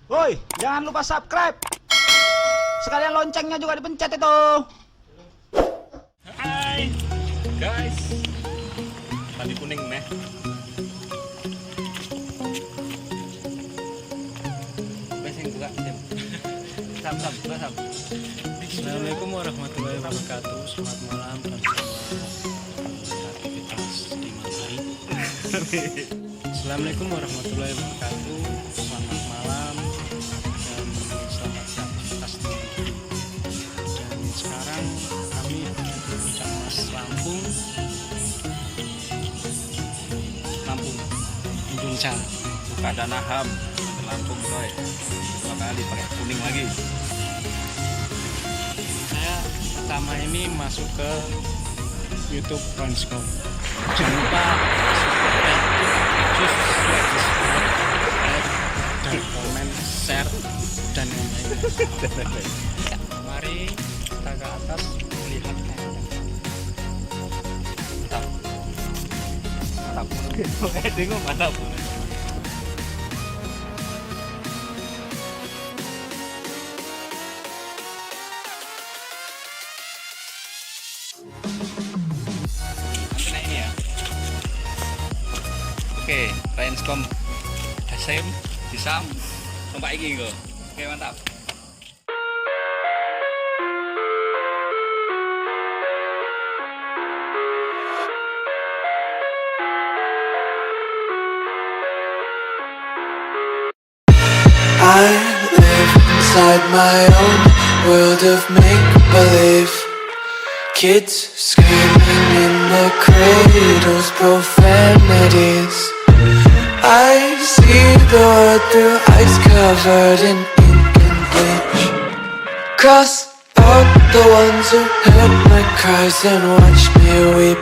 Woi, jangan lupa subscribe. Sekalian loncengnya juga dipencet itu. Hai guys, tadi kuning nih. Besing buka jam. Sam. Assalamualaikum warahmatullahi wabarakatuh. Selamat malam dan selamat aktivitas di malam hari. Assalamualaikum warahmatullahi wabarakatuh. Selamat malam dan selamat aktivitas di malam hari. Dan sekarang kami di PUNCAKMAS Lampung, Puncak. Ada naham di Lampung coy. Dua kali pakai kuning lagi. Saya pertama ini masuk ke YouTube boskuhh. Jangan lupa subscribe, dan komen, share, dan lain-lain. Mari kita ke atas melihat Mantap. Antena ini ya. Oke, Rainscom SM disam numpak iki kok. Oke, mantap. I live inside my own world of make-believe. Kids screaming in the cradles, profanities. I see the world through eyes covered in ink and bleach. Cross out the ones who heard my cries and watched me weep.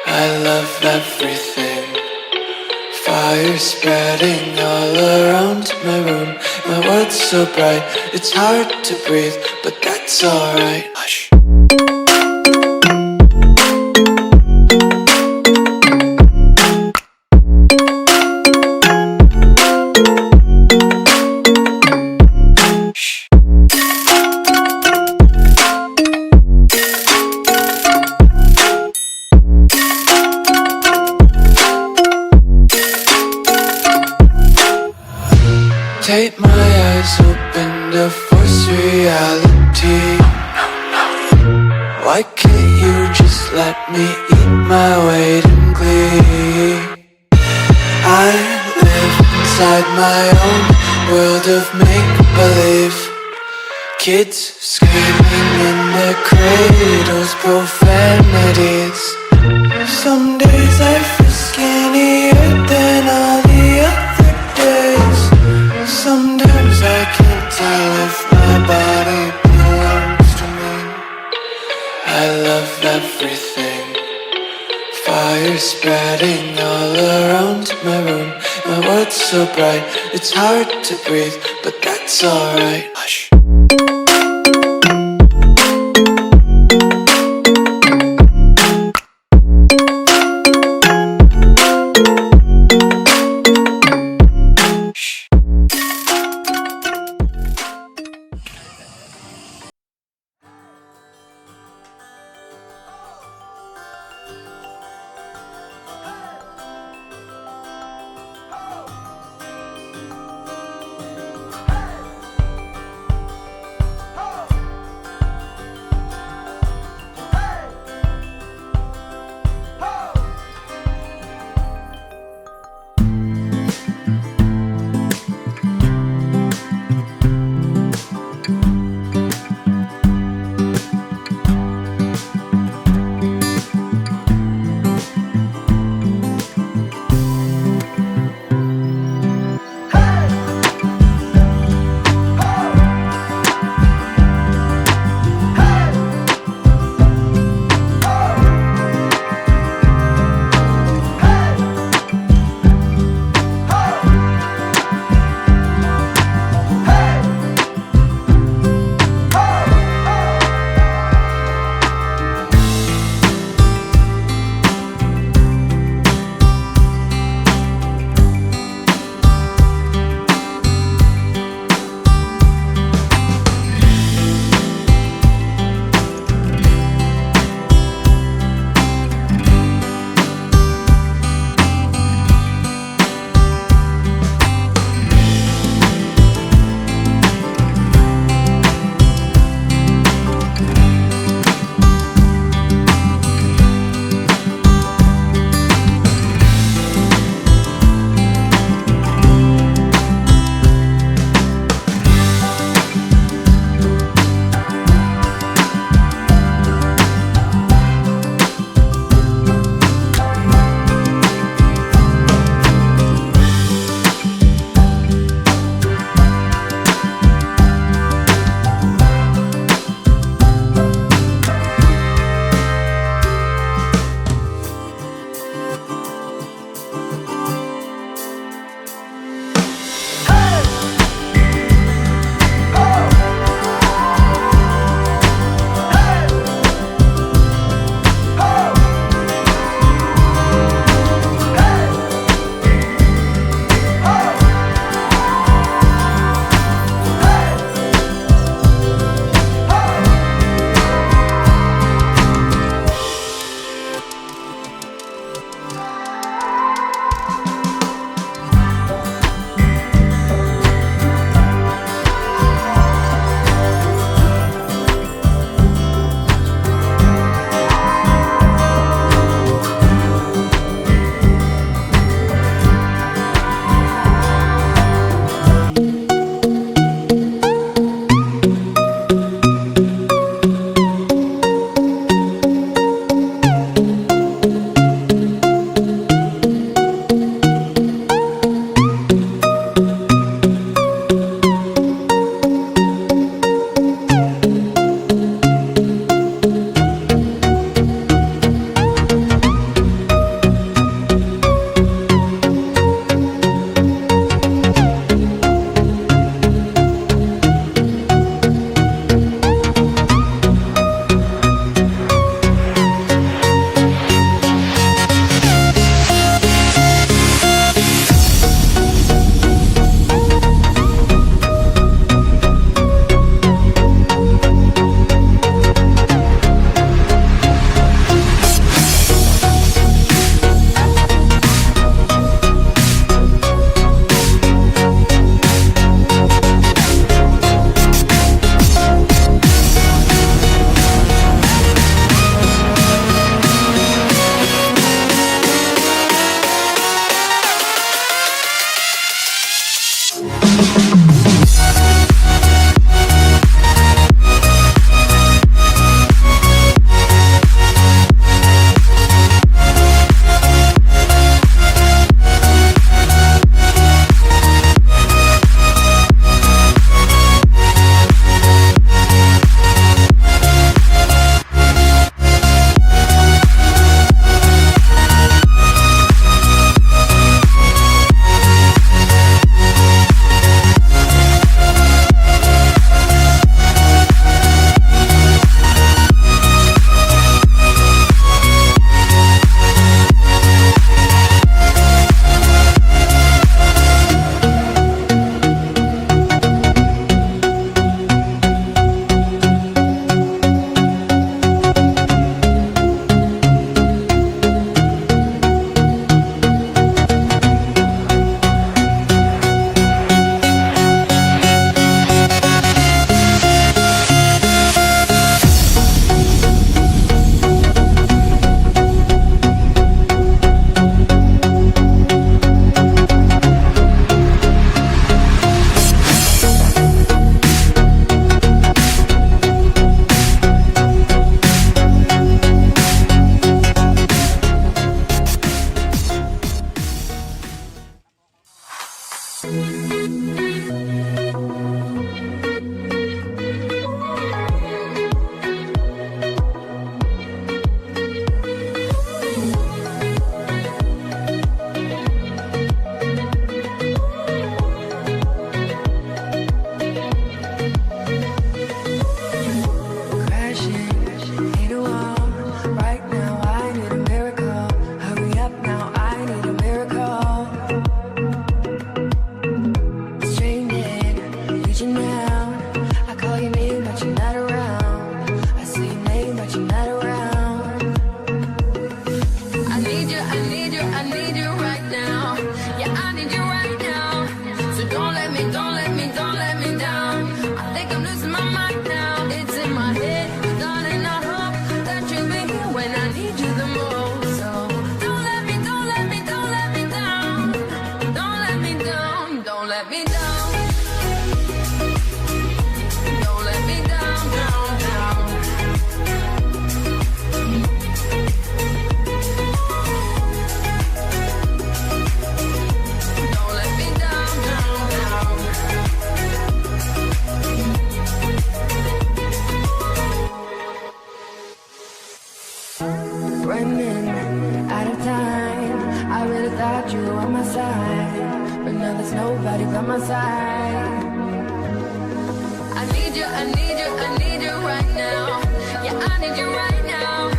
I love everything. Fire spreading all around my room. My world's so bright, it's hard to breathe, but that's alright. Hush. Take my eyes open to force reality. Why can't you just let me eat my weight in glee? I live inside my own world of make-believe. Kids screaming in their cradles, profanities. Some days I feel skinnier than all the other days. Sometimes I can't tell if my body belongs to me. I love everything. Fire spreading all around my room. My world's so bright, it's hard to breathe, but that's alright. Hush. wasting out of time. I really thought you were on my side, but now there's nobody by my side. I need you, I need you, I need you right now. Yeah, I need you right now.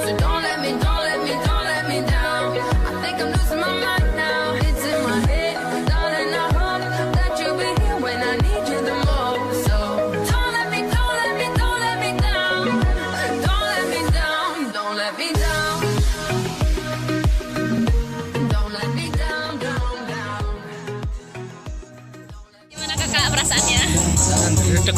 So don't let me, don't let me, don't let me down. I think I'm losing my mind now. It's in my head, darling, I hope that you'll be here when I need you the most. So don't let me, don't let me, don't let me down. Don't let me down, don't let me down. Don't let me down, down, down. Gimana kakak perasaannya? Dedek.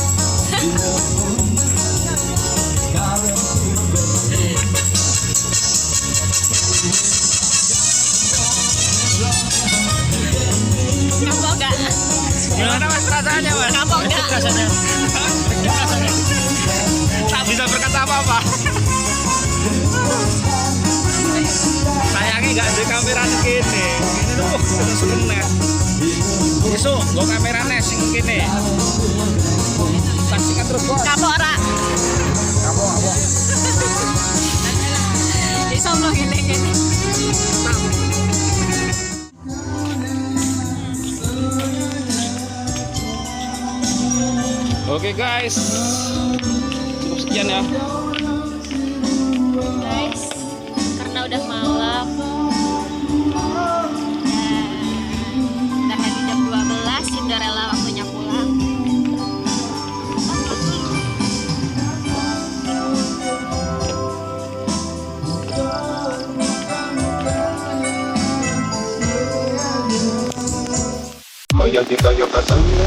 Kapok gak? Gimana mas perasaannya mas? Kapok gak? Tak bisa berkata apa-apa. Sayangnya gak ada kamera gini. Ini tuh terus kena. Besok gua kameranya sing gini. Saksikan terus bos. Kapok ora? Kapok. Bisa lo gini-gini. Oke guys, cukup sekian ya. Guys, karena udah malam, udah di jam 12, sudah rela waktunya pulang. Kaya kita yung kasama